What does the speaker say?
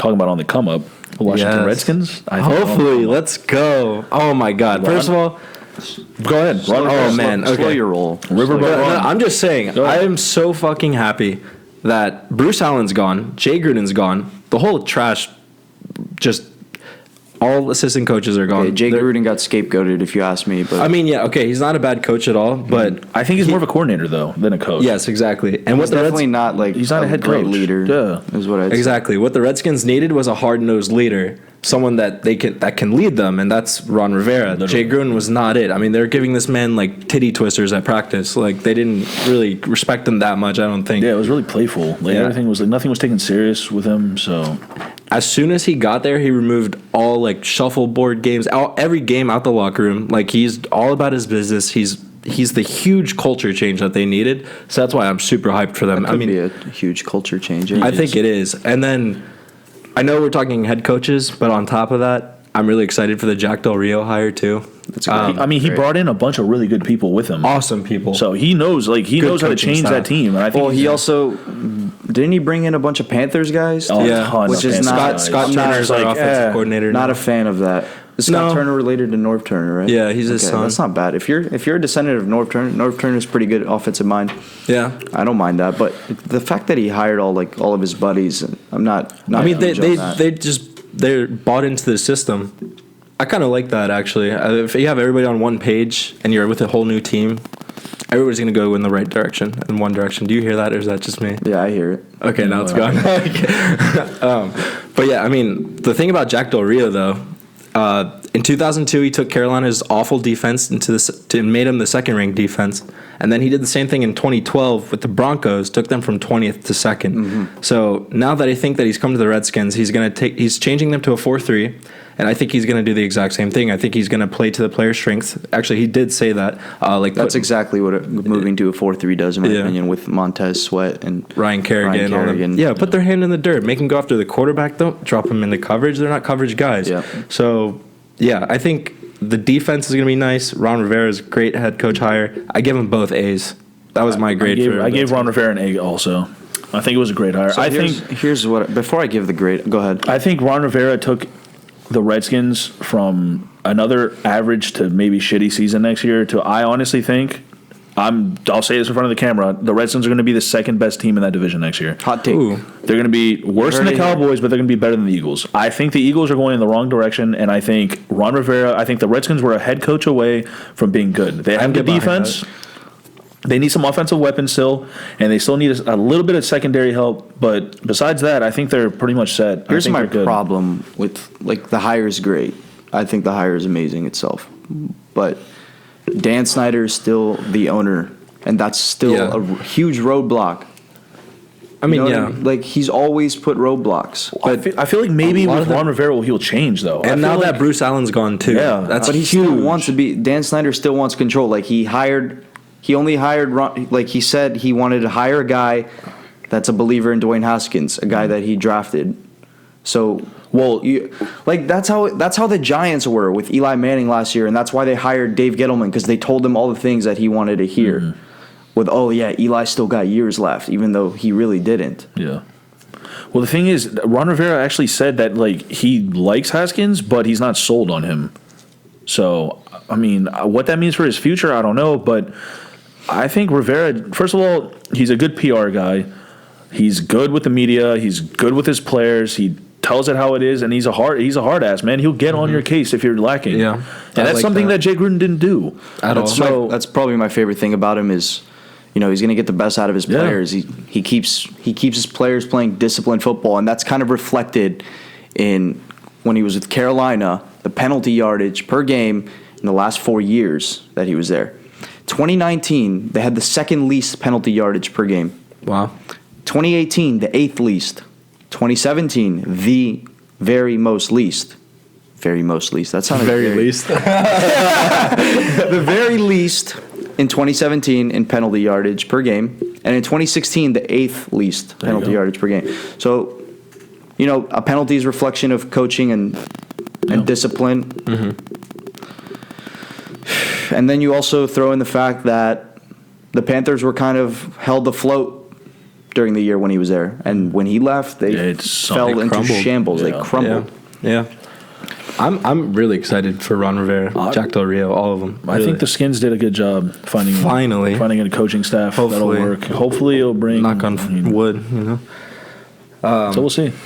talking about on the come up, Washington Redskins. Hopefully, let's go. Oh my God! First of all, go ahead. Slow your roll. I'm just saying, I am so fucking happy that Bruce Allen's gone, Jay Gruden's gone, the whole trash, just all assistant coaches are gone. Okay, Jay Gruden got scapegoated, if you ask me. But I mean, yeah, okay, he's not a bad coach at all, but I think he's more of a coordinator though than a coach. Yes, exactly. And he's definitely not like he's not a head coach leader. Yeah, is what I'd exactly. say. What the Redskins needed was a hard-nosed leader, someone that can lead them, and that's Ron Rivera. Literally. Jay Gruden was not it. I mean, they're giving this man like titty twisters at practice. Like they didn't really respect him that much. I don't think. Yeah, it was really playful. Like everything was like nothing was taken serious with him. So as soon as he got there, he removed all like shuffleboard games, every game out the locker room. Like he's all about his business. He's the huge culture change that they needed. So that's why I'm super hyped for them. That could be a huge culture change. I think it is. And then I know we're talking head coaches, but on top of that, I'm really excited for the Jack Del Rio hire too. That's great. I mean, he brought in a bunch of really good people with him. Awesome people. So he knows how to change that team. And I think he also didn't he bring in a bunch of Panthers guys? Oh, yeah, which is Scott Turner's our offensive coordinator. Not a fan of that. Is Scott Turner related to Norv Turner, right? Yeah, he's his son. That's not bad. If you're a descendant of Norv Turner's pretty good offensive mind. Yeah, I don't mind that. But the fact that he hired all of his buddies, I'm not. I mean, they're bought into the system. I kind of like that actually. If you have everybody on one page and you're with a whole new team, everybody's gonna go in the right direction, in one direction. Do you hear that, or is that just me? Yeah, I hear it. Okay, now it's gone. But yeah, I mean, the thing about Jack Del Rio though. In 2002, he took Carolina's awful defense and made them the second-ranked defense. And then he did the same thing in 2012 with the Broncos, took them from 20th to 2nd. Mm-hmm. So now that I think that he's come to the Redskins, he's changing them to a 4-3, and I think he's going to do the exact same thing. I think he's going to play to the player's strength. Actually, he did say that. That's exactly what moving to a 4-3 does, in my opinion, with Montez Sweat and Ryan Kerrigan. Yeah, put their hand in the dirt. Make them go after the quarterback. Don't drop them into coverage. They're not coverage guys. Yeah. So, yeah, I think the defense is going to be nice. Ron Rivera is a great head coach hire. I give them both A's. That was my grade. I gave Ron Rivera an A also. I think it was a great hire. So here's what. Before I give the grade, go ahead. I think Ron Rivera took the Redskins from another average to maybe shitty season next year to, I honestly think, I'll say this in front of the camera, the Redskins are going to be the second best team in that division next year. Hot take. Ooh. They're going to be worse than the Cowboys, but they're going to be better than the Eagles. I think the Eagles are going in the wrong direction, and I think Ron Rivera, I think the Redskins were a head coach away from being good. They have good defense. They need some offensive weapons still, and they still need a little bit of secondary help. But besides that, I think they're pretty much set. Here's my problem with, the hire is great. I think the hire is amazing itself. But Dan Snyder is still the owner, and that's still a huge roadblock. I mean, he's always put roadblocks. But I feel like maybe with Ron Rivera, he'll change, though. And now that Bruce Allen's gone, too. Yeah. But he still wants to be – Dan Snyder still wants control. He only hired Ron, he said he wanted to hire a guy that's a believer in Dwayne Haskins, a guy that he drafted. So, that's how the Giants were with Eli Manning last year, and that's why they hired Dave Gettleman, because they told him all the things that he wanted to hear. Mm-hmm. With, Eli still got years left, even though he really didn't. Yeah. Well, the thing is, Ron Rivera actually said that he likes Haskins, but he's not sold on him. So, I mean, what that means for his future, I don't know, but I think Rivera, first of all, he's a good PR guy. He's good with the media. He's good with his players. He tells it how it is, and he's a hard ass, man. He'll get on your case if you're lacking. Yeah, and that's something that Jay Gruden didn't do at all. So that's probably my favorite thing about him is, he's going to get the best out of his players. He keeps his players playing disciplined football, and that's kind of reflected in when he was with Carolina, the penalty yardage per game in the last 4 years that he was there. 2019, they had the second least penalty yardage per game. Wow. 2018, the eighth least. 2017, the very most least. Very most least. That sounded very least. The very least in 2017 in penalty yardage per game. And in 2016, the eighth least penalty yardage per game. So, a penalty is a reflection of coaching and discipline. Mm-hmm. And then you also throw in the fact that the Panthers were kind of held afloat during the year when he was there, and when he left, they fell into crumbled. shambles. Yeah. They crumbled. Yeah. I'm really excited for Ron Rivera, Jack Del Rio, all of them. I think the Skins did a good job finding a coaching staff Hopefully. that'll work. Hopefully, it'll bring knock on wood, you know. so we'll see.